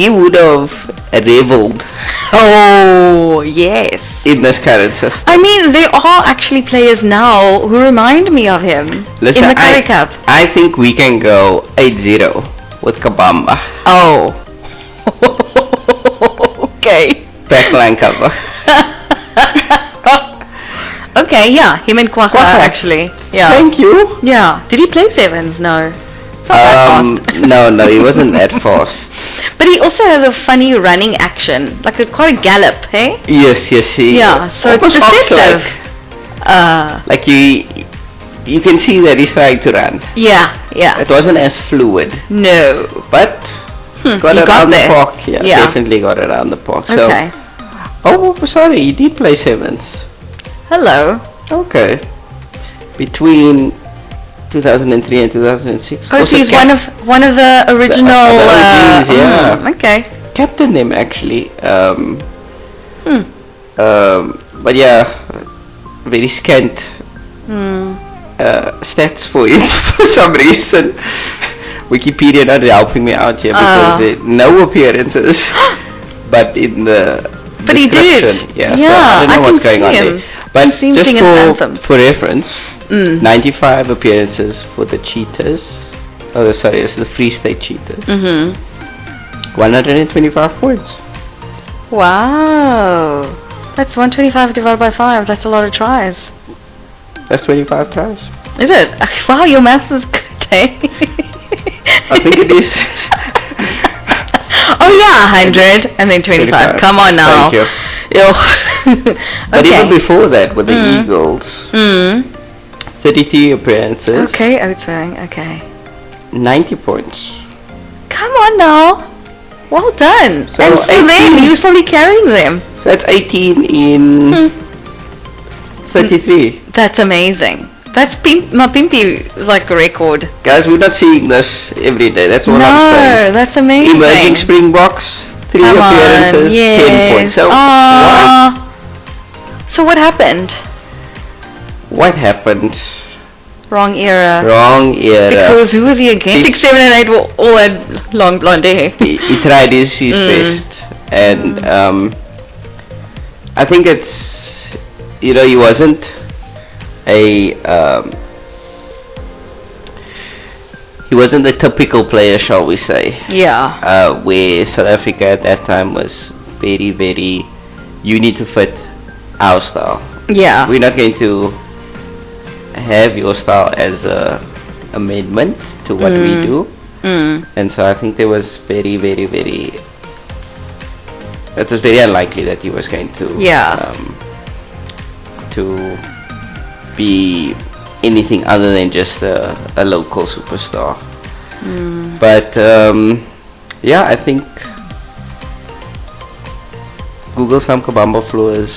would have reveled. Oh yes. In this current system. I mean, there are actually players now who remind me of him. Listen, in the Currie Cup. I think we can go 8-0 with Kabamba. Oh. Okay. Backline cover. Okay, yeah, him and Kwaka actually. Yeah. Thank you. Yeah. Did he play sevens? No. No, he wasn't that fast. But he also has a funny running action, like quite a gallop, hey? Yes. He yeah, so it's deceptive. Like you can see that he's trying to run. Yeah. It wasn't as fluid. No. But got around the park. Yeah, definitely got around the park. Okay. So, sorry, he did play sevens. Hello. Okay. Between 2003 and 2006. Oh, so he's one of the original. Yeah. Okay. Captain him actually. But yeah, very scant stats for him for some reason. Wikipedia not helping me out here because no appearances, but in the. But he did. Yeah. So I don't know what's going on there. But just for reference, 95 appearances for the Cheetahs. Oh, sorry, it's the Free State Cheetahs. 125 points. Wow. That's 125 divided by 5. That's a lot of tries. That's 25 tries. Is it? Wow, your maths is good, eh? I think it is. Oh yeah, 100 and then 25. Come on now. Thank you. But even before that, with the Eagles, 33 appearances. Okay, okay. 90 points. Come on now. Well done. So and for them, you was probably carrying them. So that's 18 in 33. That's amazing. That's Pimpy like a record. Guys, we're not seeing this every day. That's what I'm saying. No, that's amazing. Emerging Springboks, 3 appearances, yes. 10 points. So, So what happened? What happened? Wrong era. Wrong era. Because who was he against? 6, 7 and 8 were all had long blonde hair. He tried his best. And I think it's, he wasn't he wasn't a typical player, shall we say. Yeah. Where South Africa at that time was very, very, you need to fit our style. Yeah. We're not going to have your style as a amendment to what we do. And so I think there was very, very, very, it was very unlikely that he was going to to be anything other than just a local superstar. But I think Google some Kabamba Floors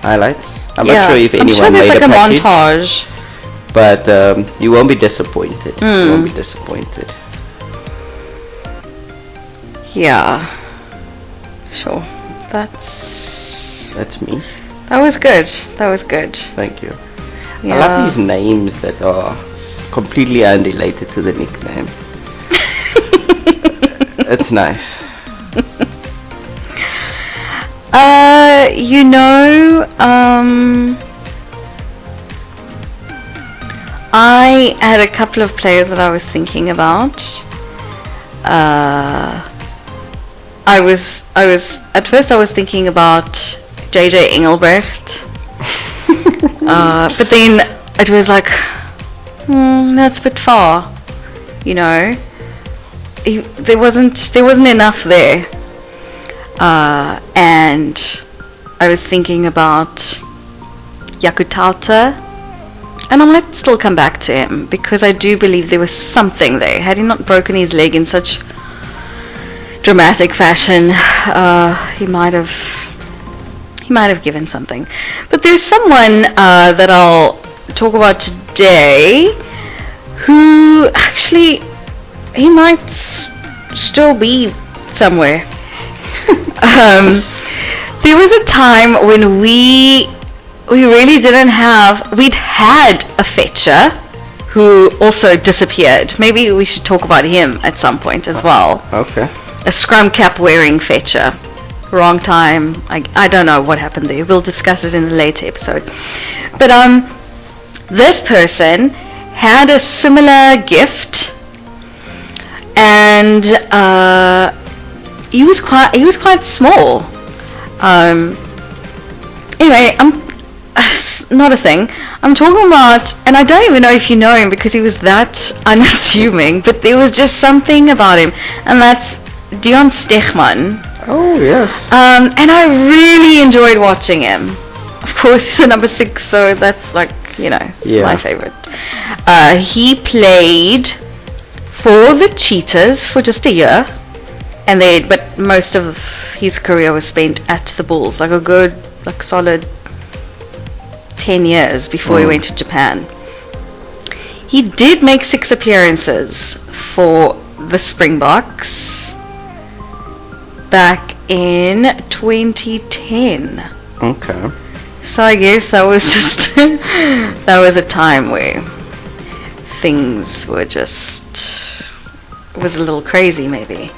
highlights. I'm not sure if anyone made like a package, montage. but you won't be disappointed. You won't be disappointed. Yeah. Sure. That's me. That was good. That was good. Thank you. Yeah. I love these names that are completely unrelated to the nickname. It's nice. I had a couple of players that I was thinking about. At first I was thinking about JJ Engelbrecht. But then it was like, that's a bit far, there wasn't enough there, and I was thinking about Yakutauta, and I might still come back to him because I do believe there was something there. Had he not broken his leg in such dramatic fashion, he might have given something. But there's someone that I'll talk about today who actually, he might still be somewhere. There was a time when we really didn't have, we'd had a fetcher who also disappeared. Maybe we should talk about him at some point as well. Okay. A scrum cap wearing fetcher. Wrong time. I don't know what happened there. We'll discuss it in a later episode. But this person had a similar gift, and he was quite small. Anyway, not a thing. I'm talking about, and I don't even know if you know him because he was that unassuming, but there was just something about him, and that's Dion Stegman. Oh, yes. And I really enjoyed watching him. Of course, he's a number 6, so that's like, my favorite. He played for the Cheetahs for just a year, but most of his career was spent at the Bulls, like a good, solid 10 years before he went to Japan. He did make 6 appearances for the Springboks back in 2010. Okay. So I guess that was just that was a time where things were just, it was a little crazy maybe.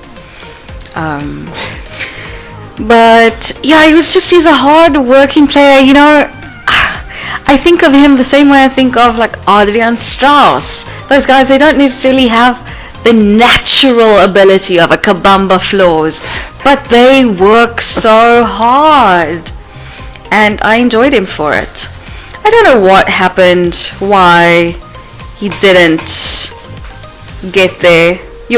But yeah, he's a hard working player, I think of him the same way I think of like Adrian Strauss. Those guys, they don't necessarily have the natural ability of a Kabamba flaws, but they work so hard, and I enjoyed him for it. I don't know what happened, why he didn't get there. He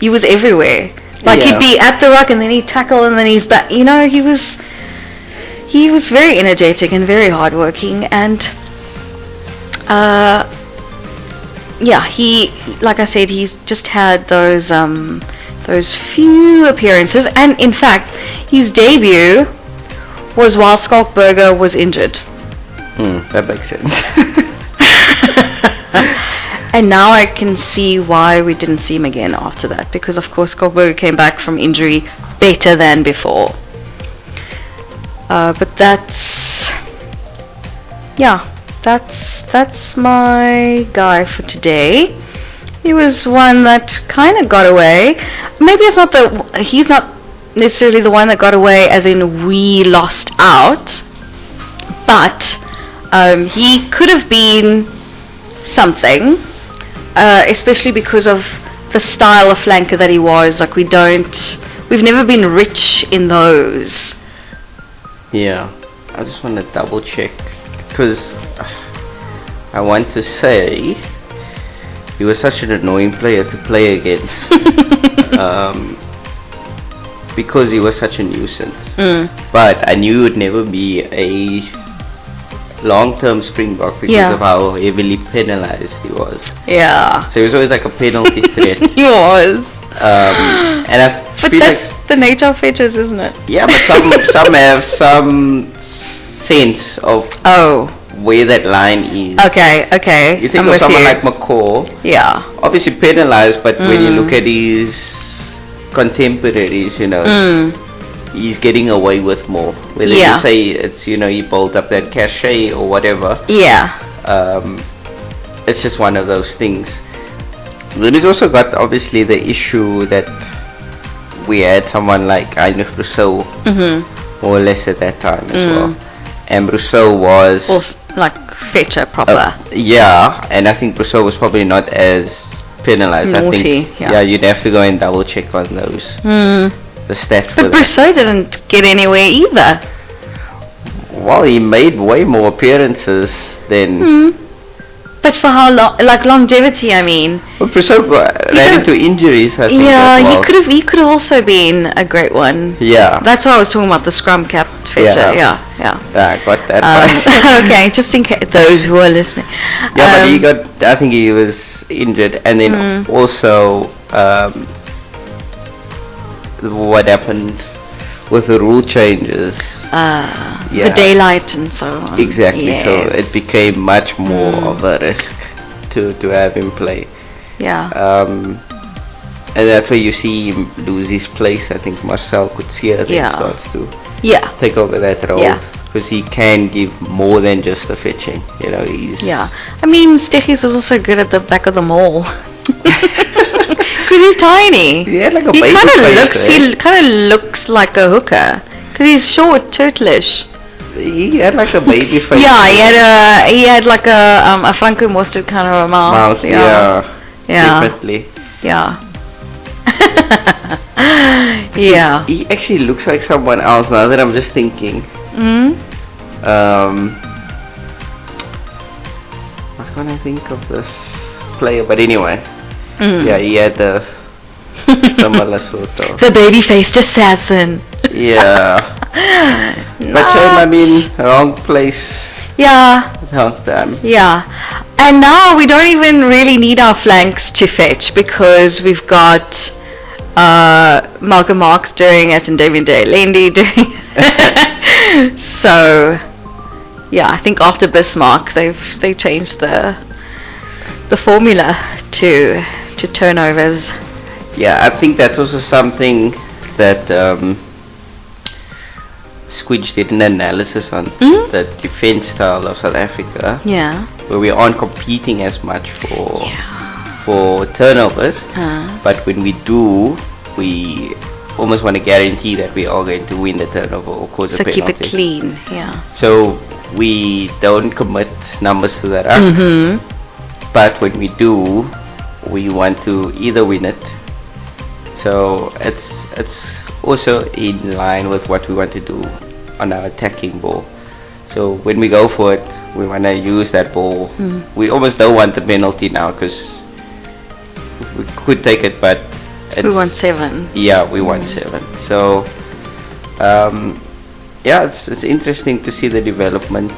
was everywhere. Like, he'd be at the ruck and then he'd tackle and then he's back. You know, he was very energetic and very hardworking, and he, like I said, he's just had those few appearances, and in fact, his debut was while Skalkberger was injured. That makes sense. And now I can see why we didn't see him again after that, because of course Skalkberger came back from injury better than before. But that's my guy for today. He was one that kind of got away. Maybe he's not necessarily the one that got away as in we lost out, but he could have been something, especially because of the style of flanker that he was. Like, we've never been rich in those. Yeah, I just want to double check, because I want to say he was such an annoying player to play against. Because he was such a nuisance. But I knew he would never be a long-term Springbok because of how heavily penalized he was. Yeah. So he was always like a penalty threat. He was. And I feel that's the nature of fetchers, isn't it? Yeah, but some have some sense of where that line is. Okay. You think of someone like McCaw. Yeah. Obviously penalized, but when you look at his contemporaries, you know, he's getting away with more. Whether you say it's, you know, he built up that cachet or whatever. Yeah. It's just one of those things. Then he's also got obviously the issue that we had someone like Heinrich Rousseau more or less at that time as well. And Rousseau was like fetcher proper. And I think Rousseau was probably not as penalized. Naughty, I think you'd have to go and double check on those the stats. But Rousseau didn't get anywhere either. Well, he made way more appearances than but for how long? Like longevity, I mean. Well, Rousseau ran into injuries, I think. Yeah, he could have also been a great one. Yeah. That's why I was talking about the scrum cap fetcher. Yeah. I got that. Okay, just in case those who are listening. Yeah, but I think he was injured, and then also what happened with the rule changes. The daylight and so on. Exactly. Yes. So it became much more of a risk to have him play. Yeah. And that's where you see him lose his place. I think Marcel Coetzee starts to take over that role. Yeah. Because he can give more than just the fetching. You know, he's... Yeah. I mean, Stechies was also good at the back of the mall. Because he's tiny. Yeah, like a baby face. He kind of looks like a hooker. Because he's short, turtleish. He had like a baby face. Yeah, he had like a Franco mustard kind of a mouth. Yeah. Definitely. Yeah. Yeah. He actually looks like someone else now that I'm just thinking. I can't think of this player, but anyway. Yeah, he had the similar sort of... The baby-faced assassin. Yeah. But shame, I mean, wrong place. Yeah. Wrong time. Yeah. And now we don't even really need our flanks to fetch, because we've got Malcolm Marx doing it and David Lendi doing it. So, yeah, I think after Bismarck they changed the formula to turnovers. Yeah, I think that's also something that Squidge did an analysis on the defense style of South Africa. Yeah. Where we aren't competing as much for turnovers, but when we do, we almost want to guarantee that we are going to win the turnover or cause a penalty. So keep it clean, yeah. So we don't commit numbers to that up. But when we do, we want to either win it. So it's also in line with what we want to do on our attacking ball. So when we go for it, we want to use that ball. We almost don't want the penalty now because we could take it, but we want 7. Yeah, we want 7. So yeah, it's interesting to see the development,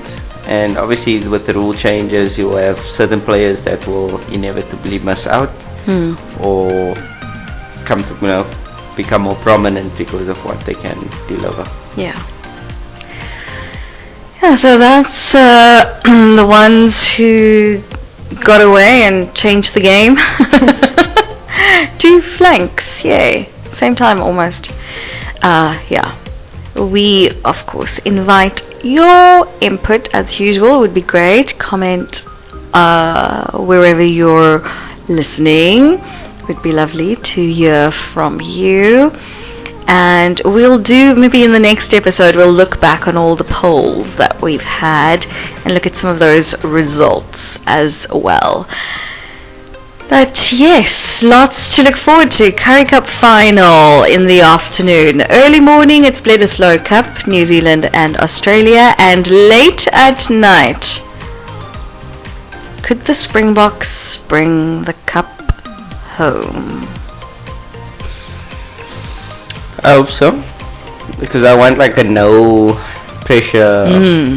and obviously with the rule changes, you will have certain players that will inevitably miss out or come to become more prominent because of what they can deliver. Yeah, so that's the ones who got away and changed the game. 2 flanks, yay, same time almost. Yeah, we of course invite your input as usual. It would be great. Comment wherever you're listening. It would be lovely to hear from you. And we'll do, maybe in the next episode, we'll look back on all the polls that we've had and look at some of those results as well. But yes, lots to look forward to. Currie Cup final in the afternoon. Early morning, it's Bledisloe Cup, New Zealand and Australia. And late at night, could the Springboks bring the cup home? I hope so, because I want like a no pressure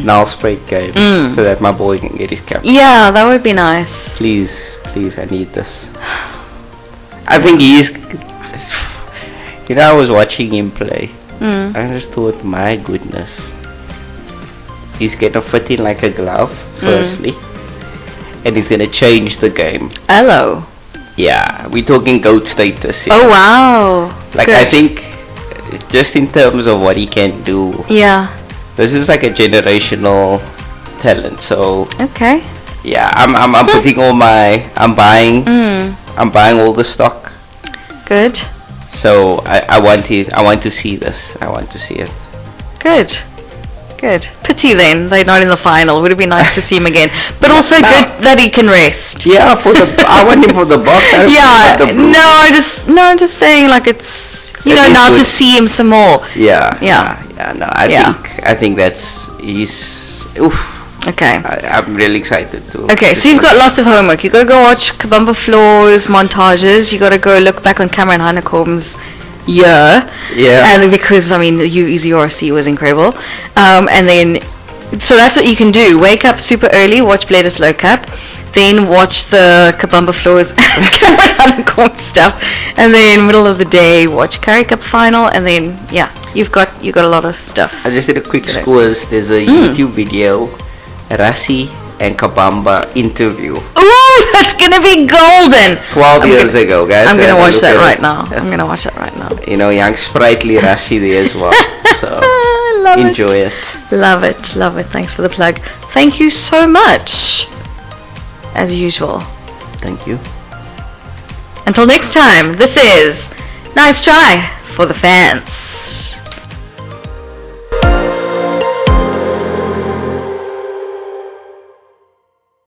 null break game so that my boy can get his cap. Yeah, that would be nice. Please, I need this. I think he's, I was watching him play. I just thought, my goodness, he's gonna fit in like a glove firstly, and he's gonna change the game. Hello. Yeah, we're talking GOAT status here. Oh wow. Like good. I think just in terms of what he can do, this is like a generational talent. So okay, yeah, I'm putting all my I'm buying all the stock. Good. So I want to see this. I want to see it. Good. Pity then they're not in the final. Would have been nice to see him again, but also good that he can rest. Yeah, I want him for the box. I'm just saying, like, it's now to see him some more. I think that's oof. Okay. I'm really excited to. Okay, so you've got lots of homework. You've got to go watch Kabamba Floor's montages. You've got to go look back on Cameron Heinekom's year. Yeah. And because, his URC was incredible. And then, so that's what you can do. Wake up super early, watch Bledisloe Cup. Then watch the Kabamba Floors and Cameron Heinekom stuff. And then middle of the day, watch Currie Cup final. And then, you've got a lot of stuff. I just did a quick squiz. There's a YouTube video. Rassie and Kabamba interview. Ooh, that's gonna be golden. 12 years ago, guys. I'm gonna watch that right now. Young sprightly Rassie there as well. So enjoy it. Love it. Thanks for the plug. Thank you so much. As usual. Thank you. Until next time, this is Nice Try for the Fans.